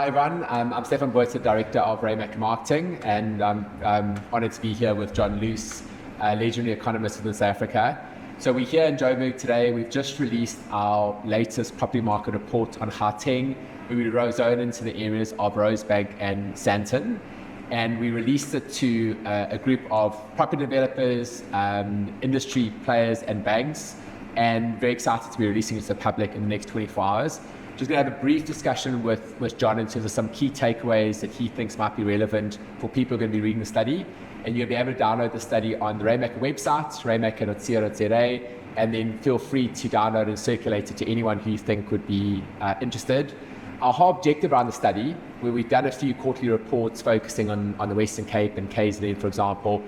everyone. I'm Stefan Botha, Director of Rainmaker Marketing, and I'm honoured to be here with John Loos, a legendary economist within South Africa. So we're here in Joburg today. We've just released our latest property market report on Gauteng. We zoned into the areas of Rosebank and Sandton, and we released it to a group of property developers, industry players and banks, and very excited to be releasing it to the public in the next 24 hours. Just going to have a brief discussion with John in terms of some key takeaways that he thinks might be relevant for people who are going to be reading the study. And you'll be able to download the study on the Rainmaker website, rainmaker.co.za, and then feel free to download and circulate it to anyone who you think would be interested. Our whole objective around the study, where we've done a few quarterly reports focusing on the Western Cape and KZN, for example,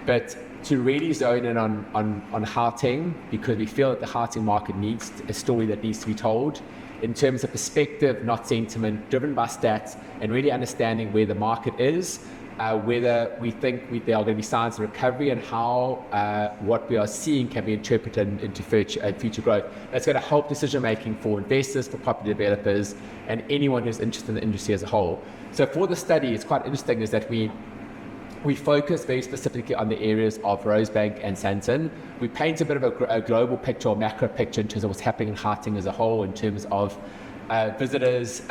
but to really zone in on Gauteng, because we feel that the Gauteng market needs a story that needs to be told in terms of perspective, not sentiment, driven by stats, and really understanding where the market is, whether we think there are going to be signs of recovery, and how what we are seeing can be interpreted into future growth. That's going to help decision making for investors, for property developers, and anyone who's interested in the industry as a whole. So for the study, it's quite interesting is that we focus very specifically on the areas of Rosebank and Sandton. We paint a bit of a global picture or macro picture in terms of what's happening in Gauteng as a whole, in terms of visitors,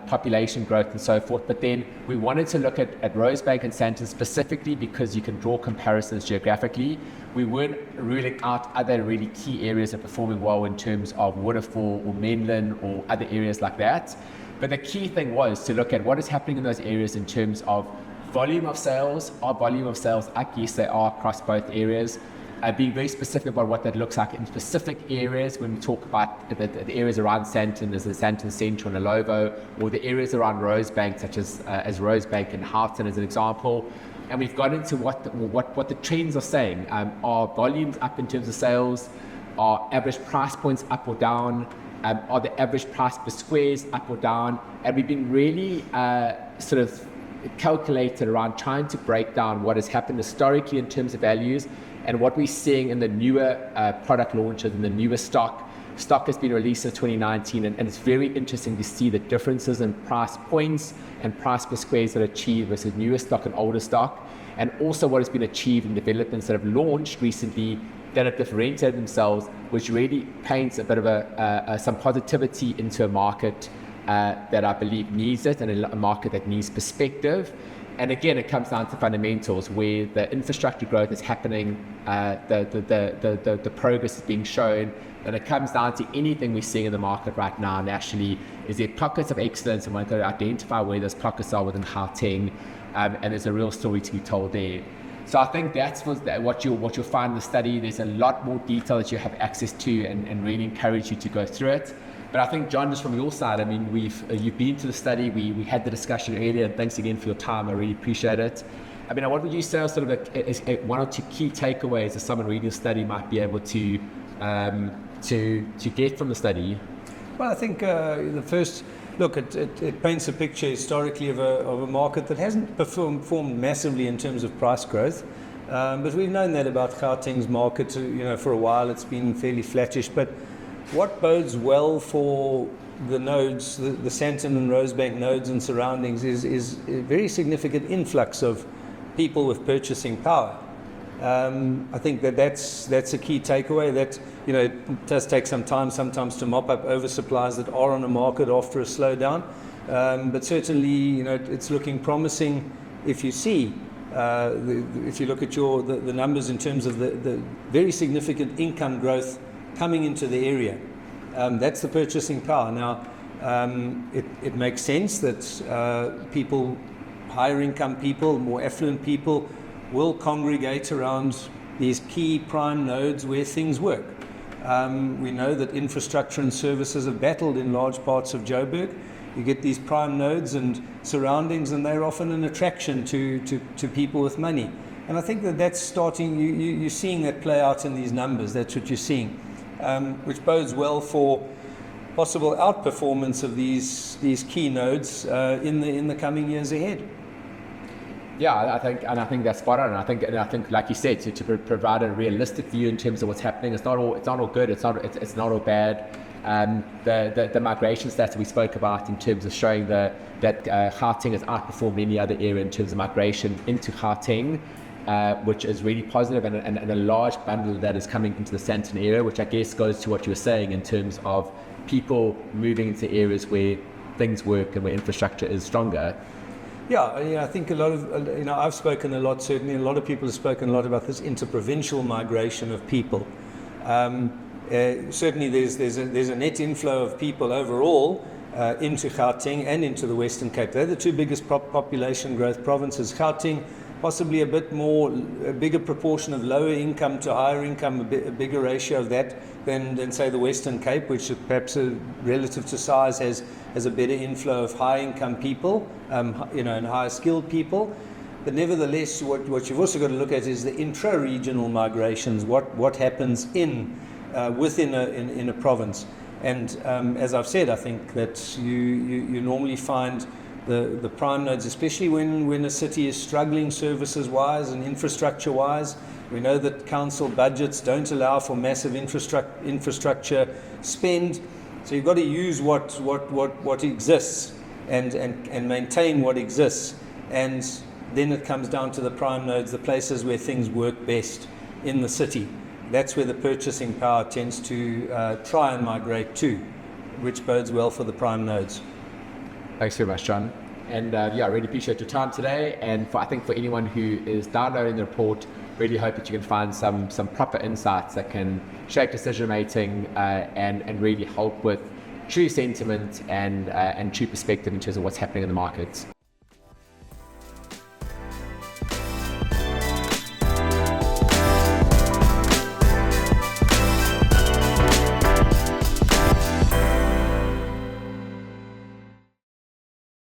population growth and so forth. But then we wanted to look at Rosebank and Sandton specifically because you can draw comparisons geographically. We weren't ruling out other really key areas that are performing well in terms of Waterfall or Mainland or other areas like that. But the key thing was to look at what is happening in those areas in terms of volume of sales. Are volume of sales up? Yes, they are across both areas. Being very specific about what that looks like in specific areas. When we talk about the areas around Sandton, there's the Sandton Central and Alovo, or the areas around Rosebank, such as Rosebank and Gauteng as an example. And we've got into what the trends are saying. Are volumes up in terms of sales? Are average price points up or down? Are the average price per squares up or down? And we've been really sort of calculated around trying to break down what has happened historically in terms of values and what we're seeing in the newer product launches and the newer stock. Stock has been released in 2019, and it's very interesting to see the differences in price points and price per squares that are achieved versus newer stock and older stock, and also what has been achieved in developments that have launched recently that have differentiated themselves, which really paints a bit of some positivity into a market that I believe needs it, and a market that needs perspective. And again, it comes down to fundamentals where the infrastructure growth is happening, the progress is being shown, and it comes down to anything we're seeing in the market right now nationally. Is there pockets of excellence, and we're going to identify where those pockets are within Gauteng, and there's a real story to be told there. So I think that's what you'll find in the study. There's a lot more detail that you have access to, and really encourage you to go through it. But I think, John, just from your side, I mean, you've been to the study. We had the discussion earlier, and thanks again for your time. I really appreciate it. I mean, what would you say are sort of one or two key takeaways that someone reading the study might be able to get from the study? Well, I think the first look, it paints a picture historically of a market that hasn't performed massively in terms of price growth. But we've known that about Gauteng's market. For a while it's been fairly flattish. But what bodes well for the nodes, the Sandton and Rosebank nodes and surroundings, is a very significant influx of people with purchasing power. I think that's a key takeaway. That it does take some time sometimes to mop up oversupplies that are on the market after a slowdown. But certainly, it's looking promising. If you see, if you look at the numbers in terms of the very significant income growth coming into the area, that's the purchasing power. Now, it makes sense that people, higher income people, more affluent people, will congregate around these key prime nodes where things work. We know that infrastructure and services have battled in large parts of Joburg. You get these prime nodes and surroundings, and they're often an attraction to people with money. And I think that's starting, you're seeing that play out in these numbers. That's what you're seeing, which bodes well for possible outperformance of these key nodes in the coming years ahead. Yeah, I think that's spot on. And I think, like you said, to provide a realistic view in terms of what's happening. It's not all good. It's not all bad. The migration stats that we spoke about in terms of showing that Gauteng has outperformed any other area in terms of migration into Gauteng, which is really positive, and a large bundle that is coming into the Sandton area, which I guess goes to what you were saying in terms of people moving into areas where things work and where infrastructure is stronger. Yeah, I think a lot of, I've spoken a lot, certainly a lot of people have spoken a lot about this interprovincial migration of people. Certainly there's a net inflow of people overall into Gauteng and into the Western Cape. They're the two biggest population growth provinces. Gauteng, possibly a bigger proportion of lower income to higher income, a bigger ratio of that than say the Western Cape, which perhaps relative to size has a better inflow of high income people, and higher skilled people. But nevertheless, what you've also got to look at is the intra-regional migrations, what happens within a province. And as I've said, I think that you normally find the prime nodes, especially when a city is struggling services-wise and infrastructure-wise. We know that council budgets don't allow for massive infrastructure spend, so you've got to use what exists and maintain what exists. And then it comes down to the prime nodes, the places where things work best in the city. That's where the purchasing power tends to try and migrate to, which bodes well for the prime nodes. Thanks very much, John. And I really appreciate your time today. And I think for anyone who is downloading the report, really hope that you can find some proper insights that can shape decision making and really help with true sentiment and true perspective in terms of what's happening in the markets.